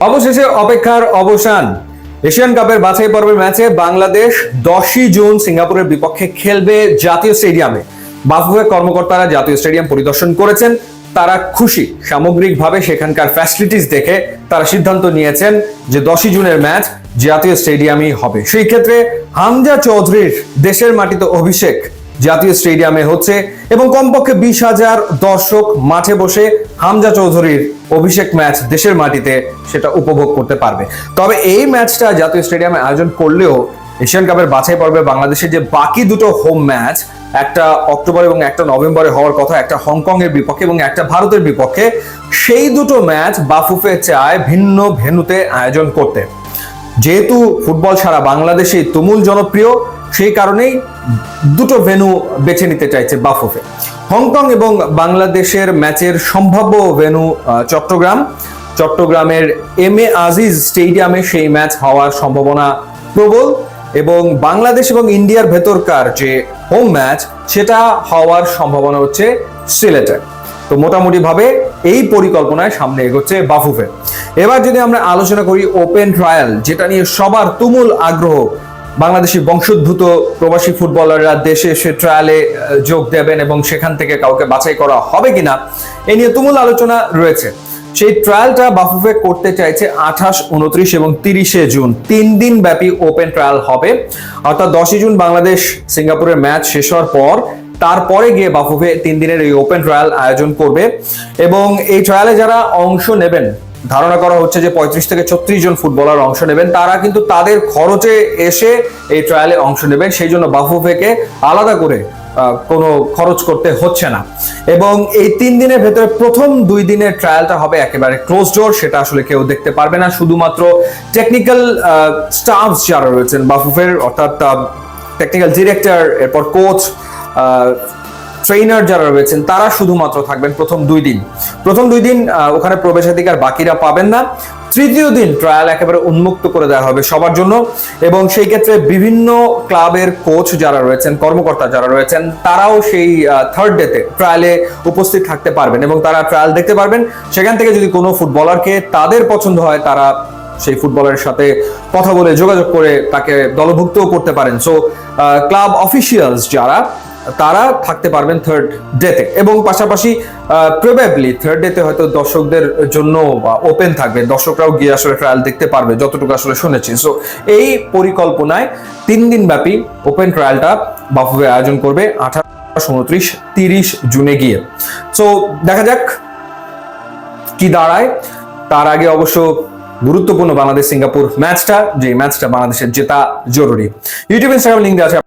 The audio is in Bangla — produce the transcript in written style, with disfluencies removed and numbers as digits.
অবশেষে অপেক্ষার অবসান। এশিয়ান কাপের বাছাই পর্বের ম্যাচে বাংলাদেশ 10ই জুন সিঙ্গাপুরের বিপক্ষে খেলবে জাতীয় স্টেডিয়ামে। বাফুফে কর্মকর্তারা জাতীয় স্টেডিয়াম পরিদর্শন করেছেন, তারা খুশি। সামগ্রিকভাবে সেখানকার ফ্যাসিলিটিস দেখে তারা সিদ্ধান্ত নিয়েছেন যে 10ই জুনের ম্যাচ জাতীয় স্টেডিয়ামই হবে। সেই ক্ষেত্রে হামজা চৌধুরীর দেশের মাটিতে অভিষেক জাতীয় স্টেডিয়ামে হচ্ছে এবং কমপক্ষে 20,000 দর্শক মাঠে বসে হামজা চৌধুরীর অভিষেক ম্যাচ দেশের মাটিতে সেটা উপভোগ করতে পারবে। তবে এই ম্যাচটা জাতীয় স্টেডিয়ামে আয়োজন করলেও এশিয়ান কাপের বাছাই পর্বে বাংলাদেশের যে বাকি দুটো হোম ম্যাচ, একটা অক্টোবর এবং একটা নভেম্বরে হওয়ার কথা, একটা হংকং এর বিপক্ষে এবং একটা ভারতের বিপক্ষে, সেই দুটো ম্যাচ বাফুফে চায় ভিন্ন ভেন্যুতে আয়োজন করতে। যেহেতু ফুটবল সারা বাংলাদেশেই তুমুল জনপ্রিয়, সেই কারণেই দুটো ভেন্যু বেছে নিতে চাইছে বাফুফে। হংকং এবং বাংলাদেশের ম্যাচের সম্ভাব্য ভেন্যু চট্টগ্রামের এম.এ. আজিজ স্টেডিয়ামে সেই ম্যাচ হওয়ার সম্ভাবনা প্রবল, এবং বাংলাদেশ এবং ইন্ডিয়ার ভেতরকার যে হোম ম্যাচ সেটা হওয়ার সম্ভাবনা হচ্ছে সিলেটে। তো মোটামুটি ভাবে এই পরিকল্পনায় সামনে এগোচ্ছে বাফুফে। এবার যদি আমরা আলোচনা করি ওপেন ট্রায়াল, যেটা নিয়ে সবার তুমুল আগ্রহ, বাংলাদেশি বংশোদ্ভূত প্রবাসী ফুটবলাররা দেশে এসে ট্রায়ালে যোগ দেবেন এবং সেখান থেকে কাউকে বাছাই করা হবে কিনা এ নিয়ে তুমুল আলোচনা রয়েছে। সেই ট্রায়ালটা বাফুফে করতে চাইছে 28, 29 এবং 30 জুন, 3 দিন ব্যাপী ওপেন ট্রায়াল হবে। অর্থাৎ 10ই জুন বাংলাদেশ সিঙ্গাপুরের ম্যাচ শেষ হওয়ার পর তারপরে গিয়ে বাফুফে 3 দিনের এই ওপেন ট্রায়াল আয়োজন করবে। এবং এই ট্রায়ালে যারা অংশ নেবেন, ধারণা করা হচ্ছে যে 35 থেকে 36 জন ফুটবলার অংশ নেবেন, তারা কিন্তু তাদের খরচে এসে এই ট্রায়ালে অংশ নেবেন। সেই জন্য বাফুফেকে আলাদা করে কোনো খরচ করতে হচ্ছে না। এবং এই 3 দিনের ভেতরে প্রথম 2 দিনের ট্রায়ালটা হবে একেবারে ক্লোজ ডোর, সেটা আসলে কেউ দেখতে পারবে না। শুধুমাত্র টেকনিক্যাল স্টাফ যারা রয়েছেন বাফুফের, অর্থাৎ টেকনিক্যাল ডিরেক্টর, এরপর কোচ, ট্রেনার যারা রয়েছেন, তারা শুধুমাত্র থাকবেন প্রথম 2 দিন। প্রথম 2 দিন ওখানে প্রবেশাধিকার বাকিরা পাবেন না। তৃতীয় দিন ট্রায়াল একেবারে উন্মুক্ত করে দেওয়া হবে সবার জন্য, এবং সেই ক্ষেত্রে বিভিন্ন ক্লাবের কোচ যারা রয়েছেন, কর্মকর্তা যারা রয়েছেন, তারাও সেই থার্ড ডেতে ট্রায়ালে উপস্থিত থাকতে পারবেন এবং তারা ট্রায়াল দেখতে পারবেন। সেখান থেকে যদি কোনো ফুটবলারকে তাদের পছন্দ হয়, তারা সেই ফুটবলারের সাথে কথা বলে যোগাযোগ করে তাকে দলভুক্তও করতে পারেন। সো ক্লাব অফিসিয়ালস যারা, তারা থাকতে পারবেন থার্ড ডেতে, এবং পাশাপাশি প্রবাবলি থার্ড ডেতে হয়তো দর্শকদের জন্য ওপেন থাকবে, দর্শকরাও গিয়ে আসলে ট্রায়াল দেখতে পারবে, যতটুকু আসলে শুনেছি। সো এই পরিকল্পনায় 3 দিন ব্যাপী ওপেন ট্রায়ালটা বাফুফে আয়োজন করবে 28, 29, 30 জুনে গিয়ে। সো দেখা যাক কি দাঁড়ায়। তার আগে অবশ্য গুরুত্বপূর্ণ বাংলাদেশ সিঙ্গাপুর ম্যাচটা, যে ম্যাচটা বাংলাদেশের জেতা জরুরি। ইউটিউব, ইনস্টাগ্রাম লিঙ্ক দেওয়া আছে।